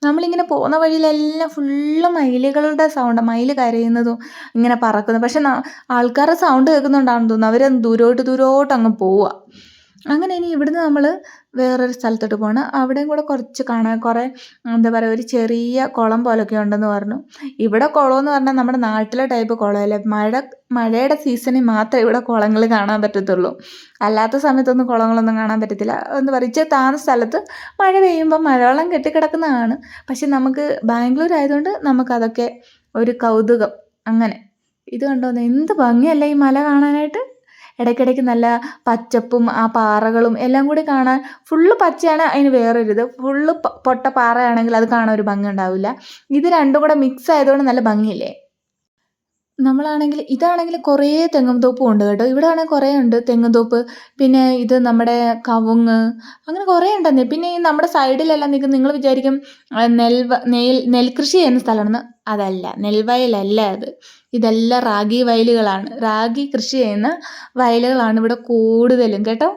നമ്മളിങ്ങനെ പോകുന്ന വഴിയിലെല്ലാം ഫുള്ള് മയിലുകളുടെ സൗണ്ട്, മയിൽ കരയുന്നതും ഇങ്ങനെ പറക്കുന്നു. പക്ഷെ ആൾക്കാരുടെ സൗണ്ട് കേൾക്കുന്നുണ്ടാണെന്ന് തോന്നുന്നു, അവർ ദൂരോട്ട് അങ്ങ് പോവുക. അങ്ങനെ ഇനി ഇവിടുന്ന് നമ്മൾ വേറൊരു സ്ഥലത്തോട്ട് പോകണം. അവിടെയും കൂടെ കുറച്ച് കാണാൻ കുറേ എന്താ പറയുക, ഒരു ചെറിയ കുളം പോലൊക്കെ ഉണ്ടെന്ന് പറഞ്ഞു. ഇവിടെ കുളമെന്ന് പറഞ്ഞാൽ നമ്മുടെ നാട്ടിലെ ടൈപ്പ് കുളമല്ലേ, മഴയുടെ സീസണിൽ മാത്രമേ ഇവിടെ കുളങ്ങൾ കാണാൻ പറ്റത്തുള്ളൂ. അല്ലാത്ത സമയത്തൊന്നും കുളങ്ങളൊന്നും കാണാൻ പറ്റത്തില്ല. എന്താ പറയുക, ഇച്ചിരി താഴ്ന്ന സ്ഥലത്ത് മഴ പെയ്യുമ്പോൾ മഴവെള്ളം കെട്ടിക്കിടക്കുന്നതാണ്. പക്ഷെ നമുക്ക് ബാംഗ്ലൂർ ആയതുകൊണ്ട് നമുക്കതൊക്കെ ഒരു കൗതുകം. അങ്ങനെ ഇത് കണ്ടോന്ന്, എന്ത് ഭംഗിയല്ല ഈ മല കാണാനായിട്ട്. ഇടയ്ക്കിടയ്ക്ക് നല്ല പച്ചപ്പും ആ പാറകളും എല്ലാം കൂടി കാണാൻ. ഫുള്ള് പച്ചയാണ്, അതിന് വേറൊരിത്. ഫുള്ള് പൊട്ട പാറയാണെങ്കിൽ അത് കാണാൻ ഒരു ഭംഗി ഉണ്ടാവില്ല. ഇത് രണ്ടും കൂടെ മിക്സ് ആയതുകൊണ്ട് നല്ല ഭംഗിയില്ലേ. ഇതാണെങ്കിൽ കുറേ തെങ്ങും തോപ്പും ഉണ്ട് കേട്ടോ. ഇവിടെ ആണെങ്കിൽ കുറേ ഉണ്ട് തെങ്ങും തോപ്പ്. പിന്നെ ഇത് നമ്മുടെ കവുങ്ങ്, അങ്ങനെ കുറേ ഉണ്ടെന്നേ. പിന്നെ ഈ നമ്മുടെ സൈഡിലെല്ലാം നിൽക്കുന്ന, നിങ്ങൾ വിചാരിക്കും നെൽകൃഷി ചെയ്യുന്ന സ്ഥലമാണെന്ന്. അതല്ല, നെൽവയലല്ല അത്. ഇതെല്ലാം റാഗി വയലുകളാണ്. റാഗി കൃഷി ചെയ്യുന്ന വയലുകളാണ് ഇവിടെ കൂടുതലും കേട്ടോ.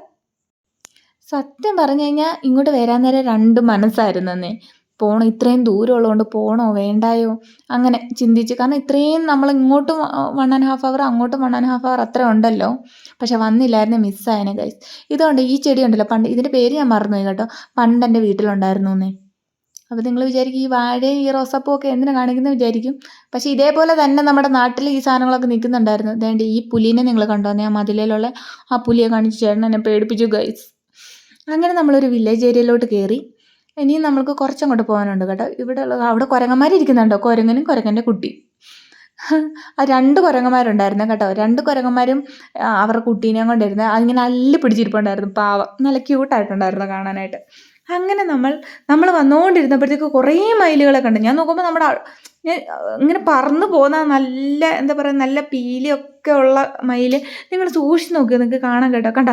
സത്യം പറഞ്ഞു കഴിഞ്ഞാൽ ഇങ്ങോട്ട് വരാൻ നേരം 2 മനസ്സായിരുന്നേ. പോകണം, ഇത്രയും ദൂരമുള്ളതുകൊണ്ട് പോകണോ വേണ്ടായോ അങ്ങനെ ചിന്തിച്ച്. കാരണം ഇത്രയും നമ്മൾ ഇങ്ങോട്ടും 1.5 hour അങ്ങോട്ടും 1.5 hour അത്ര ഉണ്ടല്ലോ. പക്ഷെ വന്നില്ലായിരുന്നു, മിസ്സായനെ ഗൈസ്. ഇതുകൊണ്ട് ഈ ചെടി ഉണ്ടല്ലോ, പണ്ട് ഇതിൻ്റെ പേര് ഞാൻ മറന്നുപോയി കേട്ടോ, പണ്ട് എൻ്റെ വീട്ടിലുണ്ടായിരുന്നു എന്നേ. അപ്പോൾ നിങ്ങൾ വിചാരിക്കും ഈ വാഴയും ഈ റോസാപ്പൂവൊക്കെ എന്തിനാ കാണിക്കുന്നത് വിചാരിക്കും. പക്ഷേ ഇതേപോലെ തന്നെ നമ്മുടെ നാട്ടിൽ ഈ സാധനങ്ങളൊക്കെ നിൽക്കുന്നുണ്ടായിരുന്നു. അതുകൊണ്ട് ഈ പുലിനെ നിങ്ങൾ കണ്ടോന്നേ, ആ മതിലിലുള്ള ആ പുലിയെ കാണിച്ച് ചേട്ടൻ എന്നെ പേടിപ്പിച്ചു ഗൈസ്. അങ്ങനെ നമ്മളൊരു വില്ലേജ് ഏരിയയിലോട്ട് കയറി. ഇനിയും നമ്മൾക്ക് കുറച്ചങ്ങോട്ട് പോകാനുണ്ട് കേട്ടോ. അവിടെ കുരങ്ങന്മാരിയ്ക്കുന്നുണ്ടോ, കുരങ്ങനും കുരങ്ങൻ്റെ കുട്ടി. ആ 2 കുരങ്ങന്മാരുണ്ടായിരുന്നു കേട്ടോ. 2 കുരങ്ങന്മാരും അവരുടെ കുട്ടീനെയും കൊണ്ടിരുന്ന് അതിങ്ങനെ അള്ളി പിടിച്ചിരിപ്പുണ്ടായിരുന്നു. പാവം. നല്ല ക്യൂട്ടായിട്ടുണ്ടായിരുന്നു കാണാനായിട്ട്. അങ്ങനെ നമ്മൾ വന്നുകൊണ്ടിരുന്നപ്പോഴത്തേക്ക് കുറേ മയിലുകളെ കണ്ടു. ഞാൻ നോക്കുമ്പോൾ ഞാൻ ഇങ്ങനെ പറന്ന് പോകുന്ന നല്ല എന്താ പറയുക നല്ല പീലിയൊക്കെ ഉള്ള മയിൽ നിങ്ങൾ സൂക്ഷിച്ച് നോക്കുക, നിങ്ങൾക്ക് കാണാൻ കേട്ടോ. കണ്ട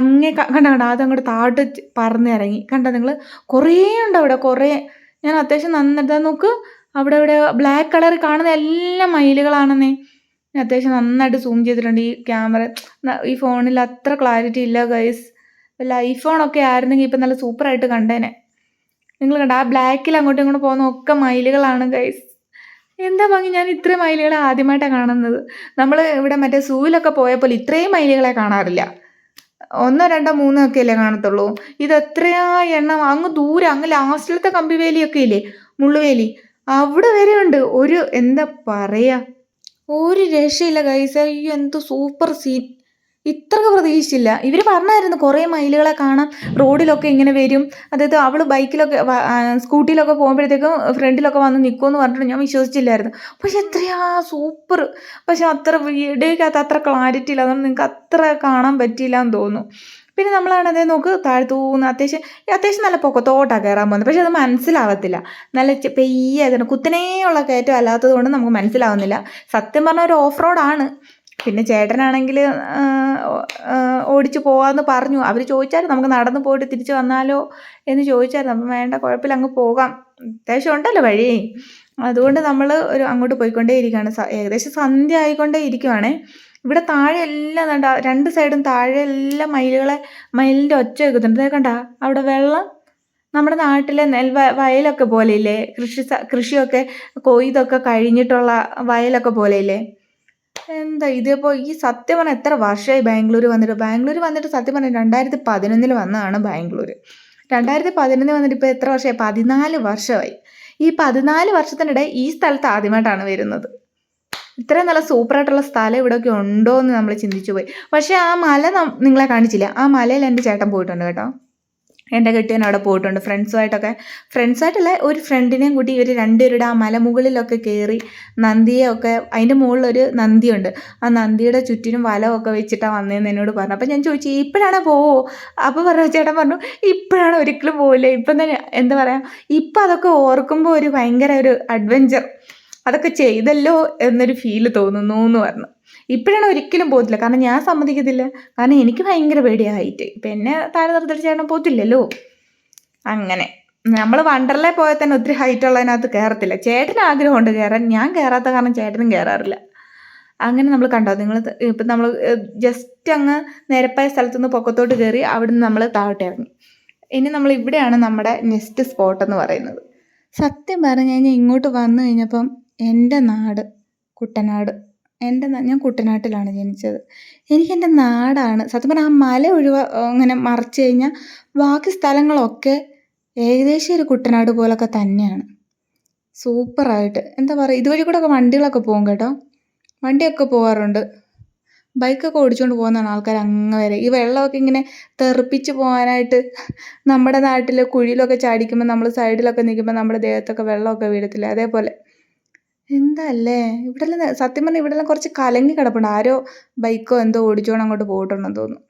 അങ്ങേ കണ്ട അതങ്ങോട്ട് താഴോട്ട് പറന്ന് ഇറങ്ങി. കണ്ടോ നിങ്ങൾ? കുറേ ഉണ്ട് അവിടെ, കുറേ. ഞാൻ അത്യാവശ്യം നന്നായിട്ട് നോക്ക്, അവിടെ ബ്ലാക്ക് കളർ കാണുന്ന എല്ലാം മയിലുകളാണെന്നേ. ഞാൻ അത്യാവശ്യം നന്നായിട്ട് സൂം ചെയ്തിട്ടുണ്ട്. ഈ ക്യാമറ ഈ ഫോണിൽ അത്ര ക്ലാരിറ്റി ഇല്ല ഗൈസ്. വല്ല ഐഫോണൊക്കെ ആയിരുന്നെങ്കിൽ ഇപ്പം നല്ല സൂപ്പറായിട്ട് കണ്ടേനെ. നിങ്ങൾ കണ്ട ആ ബ്ലാക്കിൽ അങ്ങോട്ടും ഇങ്ങോട്ടും പോകുന്ന ഒക്കെ മയിലുകളാണ് ഗൈസ്. എന്താ ഭംഗി! ഞാൻ ഇത്രയും മയിലുകളെ ആദ്യമായിട്ടാണ് കാണുന്നത്. നമ്മൾ ഇവിടെ മറ്റേ സൂവിലൊക്കെ പോയപ്പോൾ ഇത്രയും മയിലുകളെ കാണാറില്ല. 1, 2, 3 ഒക്കെ അല്ലേ കാണത്തുള്ളൂ. ഇത് എത്രയാ എണ്ണം! അങ്ങ് ദൂരെ അങ്ങ് ലാസ്റ്റിലത്തെ കമ്പിവേലിയൊക്കെ ഇല്ലേ, മുള്ളുവേലി, അവിടെ വരെ ഉണ്ട്. എന്താ പറയാ, ഒരു രക്ഷയില്ല ഗൈസ്. അയ്യോ എന്ത് സൂപ്പർ സീൻ! ഇത്രയ്ക്ക് പ്രതീക്ഷിച്ചില്ല. ഇവർ പറഞ്ഞായിരുന്നു കുറേ മയിലുകളെ കാണാം, റോഡിലൊക്കെ ഇങ്ങനെ വരും. അതായത് അവൾ ബൈക്കിലൊക്കെ സ്കൂട്ടിയിലൊക്കെ പോകുമ്പോഴത്തേക്കും ഫ്രണ്ടിലൊക്കെ വന്ന് നിൽക്കുമെന്ന് പറഞ്ഞിട്ട് ഞാൻ വിശ്വസിച്ചില്ലായിരുന്നു. പക്ഷെ എത്രയാ സൂപ്പർ! പക്ഷെ അത്ര വീഡിയോക്കകത്ത് അത്ര ക്ലാരിറ്റി ഇല്ല, അതുകൊണ്ട് നിങ്ങൾക്ക് അത്ര കാണാൻ പറ്റിയില്ല എന്ന് തോന്നുന്നു. പിന്നെ നമ്മളാണ് അതേ നോക്ക് താഴ്ത്തൂന്ന് അത്യാവശ്യം നല്ല പൊക്കത്തോട്ടാണ് കയറാൻ പോകുന്നത്. പക്ഷെ അത് മനസ്സിലാവത്തില്ല. നല്ല പെയ്യെ കുത്തനെയുള്ള കയറ്റം അല്ലാത്തത് കൊണ്ട് നമുക്ക് മനസ്സിലാവുന്നില്ല. സത്യം പറഞ്ഞാൽ ഒരു ഓഫ് റോഡാണ്. പിന്നെ ചേട്ടനാണെങ്കിൽ ഓടിച്ച് പോകാമെന്ന് പറഞ്ഞു. അവർ ചോദിച്ചായിരുന്നു നമുക്ക് നടന്ന് പോയിട്ട് തിരിച്ച് വന്നാലോ എന്ന് ചോദിച്ചായിരുന്നു. അപ്പം വേണ്ട, കുഴപ്പമില്ല, അങ്ങ് പോകാം, അത്യാവശ്യം ഉണ്ടല്ലോ വഴി. അതുകൊണ്ട് നമ്മൾ അങ്ങോട്ട് പോയിക്കൊണ്ടേ ഇരിക്കുകയാണ്. ഏകദേശം സന്ധ്യ ആയിക്കൊണ്ടേ ഇരിക്കുവാണേ. ഇവിടെ താഴെ എല്ലാം കണ്ട 2 സൈഡും താഴെ എല്ലാം മയിലിൻ്റെ ഒച്ച കേൾക്കുന്നുണ്ട്. കണ്ട അവിടെ വെള്ളം, നമ്മുടെ നാട്ടിലെ വയലൊക്കെ പോലെയില്ലേ, കൃഷിയൊക്കെ കൊയ്തൊക്കെ കഴിഞ്ഞിട്ടുള്ള വയലൊക്കെ പോലെയില്ലേ. എന്താ ഇതിപ്പോൾ ഈ സത്യം പറഞ്ഞാൽ എത്ര വർഷമായി ബാംഗ്ലൂർ വന്നിട്ട് സത്യം പറഞ്ഞാൽ 2011 വന്നതാണ് ബാംഗ്ലൂർ. 2011 വന്നിട്ട് ഇപ്പോൾ എത്ര വർഷമായി? 14 വർഷമായി. ഈ 14 വർഷത്തിനിടെ ഈ സ്ഥലത്ത് ആദ്യമായിട്ടാണ് വരുന്നത്. ഇത്രയും നല്ല സൂപ്പറായിട്ടുള്ള സ്ഥലം ഇവിടെയൊക്കെ ഉണ്ടോ എന്ന് നമ്മൾ ചിന്തിച്ചു പോയി. പക്ഷേ ആ മല നിങ്ങളെ കാണിച്ചില്ല. ആ മലയിൽ എൻ്റെ ചേട്ടൻ പോയിട്ടുണ്ട് കേട്ടോ. എൻ്റെ കെട്ടിയൻ അവിടെ പോയിട്ടുണ്ട് ഫ്രണ്ട്സായിട്ടല്ല, ഒരു ഫ്രണ്ടിനെയും കൂട്ടി ഇവർ 2 പേരുടെ ആ മലമുകളിലൊക്കെ കയറി നന്ദിയൊക്കെ, അതിൻ്റെ മുകളിലൊരു നന്ദിയുണ്ട്. ആ നന്ദിയുടെ ചുറ്റിനും വലമൊക്കെ വെച്ചിട്ടാണ് വന്നതെന്ന് എന്നോട് പറഞ്ഞു. അപ്പം ഞാൻ ചോദിച്ചു ഇപ്പോഴാണോ പോവോ? അപ്പോൾ ചേട്ടൻ പറഞ്ഞു ഇപ്പോഴാണ് ഒരിക്കലും പോവില്ല, ഇപ്പം തന്നെ എന്താ പറയുക, ഇപ്പം അതൊക്കെ ഓർക്കുമ്പോൾ ഒരു ഭയങ്കര ഒരു അഡ്വഞ്ചർ, അതൊക്കെ ചെയ്തല്ലോ എന്നൊരു ഫീല് തോന്നുന്നു എന്ന് പറഞ്ഞു. ഇപ്പോഴാണ് ഒരിക്കലും പോകത്തില്ല, കാരണം ഞാൻ സമ്മതിക്കത്തില്ല, കാരണം എനിക്ക് ഭയങ്കര പേടിയാണ് ഹൈറ്റ്. ഇപ്പം എന്നെ താഴെ നിർത്തിയിട്ട് ചേട്ടൻ പോകത്തില്ലല്ലോ. അങ്ങനെ നമ്മൾ വണ്ടർലേ പോയാൽ തന്നെ ഒത്തിരി ഹൈറ്റ് ഉള്ളതിനകത്ത് കയറത്തില്ല. ചേട്ടന് ആഗ്രഹമുണ്ട് കയറാൻ, ഞാൻ കയറാത്ത കാരണം ചേട്ടനും കയറാറില്ല. അങ്ങനെ നമ്മൾ കണ്ടോ, നിങ്ങൾ ഇപ്പം നമ്മൾ ജസ്റ്റ് അങ്ങ് നിരപ്പായ സ്ഥലത്തുനിന്ന് പൊക്കത്തോട്ട് കയറി അവിടുന്ന് നമ്മൾ താഴോട്ട് ഇറങ്ങി. ഇനി നമ്മൾ ഇവിടെയാണ് നമ്മുടെ നെക്സ്റ്റ് സ്പോട്ട് എന്ന് പറയുന്നത്. സത്യം പറഞ്ഞു കഴിഞ്ഞാൽ ഇങ്ങോട്ട് വന്നു കഴിഞ്ഞപ്പം എൻ്റെ നാട് കുട്ടനാട്, ഞാൻ കുട്ടനാട്ടിലാണ് ജനിച്ചത്. എനിക്കെൻ്റെ നാടാണ് സത്യം പറഞ്ഞാൽ. ആ മല അങ്ങനെ മറിച്ച് കഴിഞ്ഞാൽ ബാക്കി സ്ഥലങ്ങളൊക്കെ ഏകദേശം ഒരു കുട്ടനാട് പോലൊക്കെ തന്നെയാണ്. സൂപ്പറായിട്ട് എന്താ പറയുക, ഇതുവഴി കൂടെ ഒക്കെ വണ്ടികളൊക്കെ പോകും കേട്ടോ, വണ്ടിയൊക്കെ പോകാറുണ്ട്. ബൈക്കൊക്കെ ഓടിച്ചുകൊണ്ട് പോകുന്നതാണ് ആൾക്കാർ അങ്ങ് വരെ. ഈ വെള്ളമൊക്കെ ഇങ്ങനെ തെറിപ്പിച്ച് പോകാനായിട്ട് നമ്മുടെ നാട്ടിൽ കുഴിയിലൊക്കെ ചാടിക്കുമ്പോൾ നമ്മൾ സൈഡിലൊക്കെ നിൽക്കുമ്പോൾ നമ്മുടെ ദേഹത്തൊക്കെ വെള്ളമൊക്കെ വീഴത്തില്ല, അതേപോലെ. എന്താ അല്ലേ ഇവിടെല്ലാം, സത്യം പറഞ്ഞാൽ ഇവിടെല്ലാം കുറച്ച് കലങ്ങി കിടപ്പുണ്ട്. ആരോ ബൈക്കോ എന്തോ ഓടിച്ചോണ്ട് അങ്ങോട്ട് പോയിട്ടുണ്ടെന്ന് തോന്നുന്നു.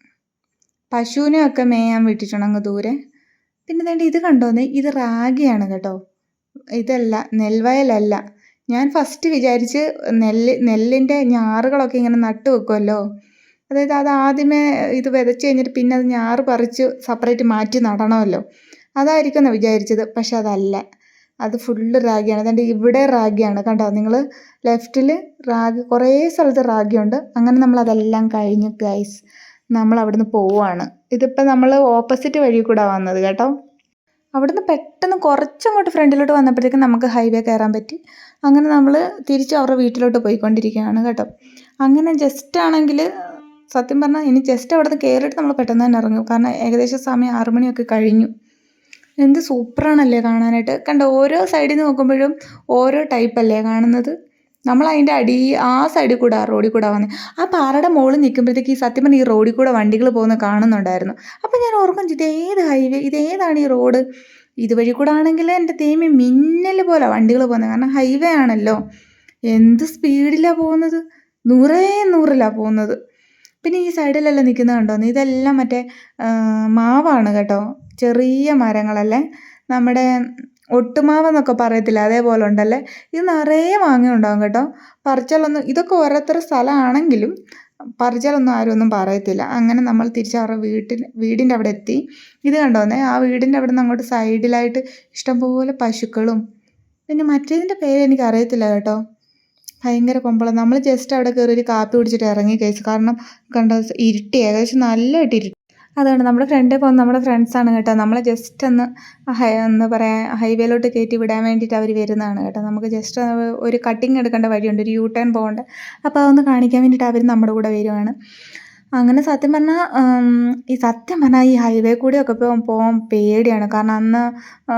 പശുവിനെയൊക്കെ മേയാൻ വിട്ടിട്ടുണ്ട് അങ്ങ് ദൂരെ. പിന്നെ വേണ്ടി ഇത് കണ്ടോന്നേ, ഇത് റാഗിയാണ് കേട്ടോ, ഇതല്ല, നെൽവയലല്ല. ഞാൻ ഫസ്റ്റ് വിചാരിച്ച് നെല്ലിൻ്റെ ഞാറുകളൊക്കെ ഇങ്ങനെ നട്ടു വെക്കുമല്ലോ, അതായത് അത് ആദ്യമേ ഇത് വിതച്ച് കഴിഞ്ഞിട്ട് പിന്നെ അത് ഞാറ് പറിച്ച് സെപ്പറേറ്റ് മാറ്റി നടണമല്ലോ, അതായിരിക്കും എന്നാണ് വിചാരിച്ചത്. പക്ഷെ അതല്ല, അത് ഫുള്ള് റാഗിയാണ്. അതുകൊണ്ട് ഇവിടെ റാഗിയാണ് കണ്ടോ നിങ്ങൾ, ലെഫ്റ്റിൽ റാഗി, കുറേ സ്ഥലത്ത് റാഗിയുണ്ട്. അങ്ങനെ നമ്മളതെല്ലാം കഴിഞ്ഞ് ഗൈസ് നമ്മൾ അവിടുന്ന് പോവുകയാണ്. ഇതിപ്പോൾ നമ്മൾ ഓപ്പോസിറ്റ് വഴി കൂടെ വന്നത് കേട്ടോ. അവിടുന്ന് പെട്ടെന്ന് കുറച്ചങ്ങോട്ട് ഫ്രണ്ടിലോട്ട് വന്നപ്പോഴത്തേക്കും നമുക്ക് ഹൈവേ കയറാൻ പറ്റി. അങ്ങനെ നമ്മൾ തിരിച്ച് അവരുടെ വീട്ടിലോട്ട് പോയിക്കൊണ്ടിരിക്കുകയാണ് കേട്ടോ. അങ്ങനെ ജസ്റ്റ് ആണെങ്കിൽ സത്യം പറഞ്ഞാൽ ഇനി ജസ്റ്റ് അവിടുന്ന് കയറിയിട്ട് നമ്മൾ പെട്ടെന്ന് തന്നെ ഇറങ്ങും, കാരണം ഏകദേശം സമയം 6 മണിയൊക്കെ കഴിഞ്ഞു. എന്ത് സൂപ്പറാണല്ലേ കാണാനായിട്ട്. കണ്ടോ, ഓരോ സൈഡിൽ നിന്ന് നോക്കുമ്പോഴും ഓരോ ടൈപ്പല്ലേ കാണുന്നത്. നമ്മൾ അതിൻ്റെ ആ സൈഡിൽ കൂടെ റോഡിൽ കൂടെ വന്നത്. ആ പാറയുടെ മുകളിൽ നിൽക്കുമ്പോഴത്തേക്ക് ഈ സത്യം പറഞ്ഞാൽ ഈ റോഡിൽ കൂടെ വണ്ടികൾ പോകുന്നത് കാണുന്നുണ്ടായിരുന്നു. അപ്പം ഞാൻ ഓർക്കും ഇതേത് ഹൈവേ, ഇതേതാണ് ഈ റോഡ്, ഇതുവഴി കൂടെ ആണെങ്കിൽ എൻ്റെ തേമി മിന്നൽ പോലെ വണ്ടികൾ പോകുന്നത്, കാരണം ഹൈവേ ആണല്ലോ. എന്ത് സ്പീഡിലാണ് പോകുന്നത്, 100 പോകുന്നത്. പിന്നെ ഈ സൈഡിലെല്ലാം നിൽക്കുന്നത് കണ്ടോന്ന്, ഇതെല്ലാം മറ്റേ മാവാണ് കേട്ടോ. ചെറിയ മരങ്ങളല്ലേ, നമ്മുടെ ഒട്ടുമാവെന്നൊക്കെ പറയത്തില്ല, അതേപോലെ ഉണ്ടല്ലേ. ഇത് നിറയെ മാങ്ങ ഉണ്ടാകും കേട്ടോ. പറിച്ചാലൊന്നും, ഇതൊക്കെ ഓരോരുത്തരുടെ സ്ഥലമാണെങ്കിലും പറിച്ചാലൊന്നും ആരും ഒന്നും പറയത്തില്ല. അങ്ങനെ നമ്മൾ തിരിച്ച് അവരുടെ വീടിൻ്റെ അവിടെ എത്തി. ഇത് കണ്ടോന്നേ, ആ വീടിൻ്റെ അവിടെ നിന്ന് അങ്ങോട്ട് സൈഡിലായിട്ട് ഇഷ്ടംപോലെ പശുക്കളും, പിന്നെ മറ്റേതിൻ്റെ പേര് എനിക്ക് അറിയത്തില്ല കേട്ടോ. ഭയങ്കര കൊമ്പളം. നമ്മൾ ജസ്റ്റ് അവിടെ കയറി ഒരു കാപ്പി കുടിച്ചിട്ട് ഇറങ്ങി കഴിച്ചു. കാരണം കണ്ടോ, ഇരുട്ടി, ഏകദേശം നല്ലതായിട്ട് ഇരുട്ടി. അതുകൊണ്ട് നമ്മുടെ ഫ്രണ്ടേ പോകുന്ന നമ്മുടെ ഫ്രണ്ട്സാണ് കേട്ടോ. നമ്മളെ ജസ്റ്റ് ഒന്ന് എന്താ പറയുക, ഹൈവേയിലോട്ട് കയറ്റി വിടാൻ വേണ്ടിയിട്ട് അവർ വരുന്നതാണ് കേട്ടോ. നമുക്ക് ജസ്റ്റ് ഒരു കട്ടിങ് എടുക്കേണ്ട വഴിയുണ്ട്, ഒരു യു ടേൺ പോകേണ്ട. അപ്പോൾ അതൊന്ന് കാണിക്കാൻ വേണ്ടിയിട്ട് അവർ നമ്മുടെ കൂടെ വരുവാണ്. അങ്ങനെ സത്യം പറഞ്ഞാൽ ഈ ഹൈവേ കൂടെയൊക്കെ പോകാൻ പേടിയാണ്. കാരണം അന്ന് ആ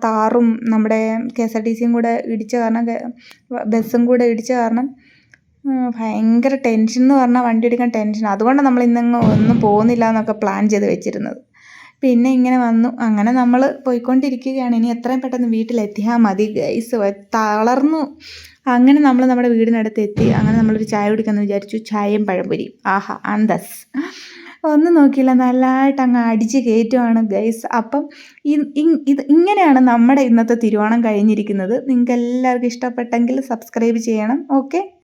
താറും നമ്മുടെ KSRTCയും കൂടെ ഇടിച്ച കാരണം, ബസ്സും കൂടെ ഇടിച്ച കാരണം ഭയങ്കര ടെൻഷൻ എന്ന് പറഞ്ഞാൽ വണ്ടി എടുക്കാൻ ടെൻഷൻ. അതുകൊണ്ടാണ് നമ്മൾ ഇന്നങ്ങ് ഒന്നും പോകുന്നില്ല എന്നൊക്കെ പ്ലാൻ ചെയ്ത് വെച്ചിരുന്നത്. പിന്നെ ഇങ്ങനെ വന്നു. അങ്ങനെ നമ്മൾ പോയിക്കൊണ്ടിരിക്കുകയാണ്. ഇനി എത്രയും പെട്ടെന്ന് വീട്ടിലെത്തിയാൽ മതി ഗൈസ്, തളർന്നു. അങ്ങനെ നമ്മൾ നമ്മുടെ വീടിനടുത്ത് എത്തി. അങ്ങനെ നമ്മളൊരു ചായ കുടിക്കാമെന്ന് വിചാരിച്ചു. ചായയും പഴംപൊരിയും, ആഹാ അന്തസ്. ഒന്നും നോക്കിയില്ല, നല്ലതായിട്ട് അങ്ങ് അടിച്ച് കയറ്റുവാണ് ഗൈസ്. അപ്പം ഇങ്ങനെയാണ് നമ്മുടെ ഇന്നത്തെ തിരുവോണം കഴിഞ്ഞിരിക്കുന്നത്. നിങ്ങൾക്ക് എല്ലാവർക്കും ഇഷ്ടപ്പെട്ടെങ്കിൽ സബ്സ്ക്രൈബ് ചെയ്യണം. ഓക്കെ.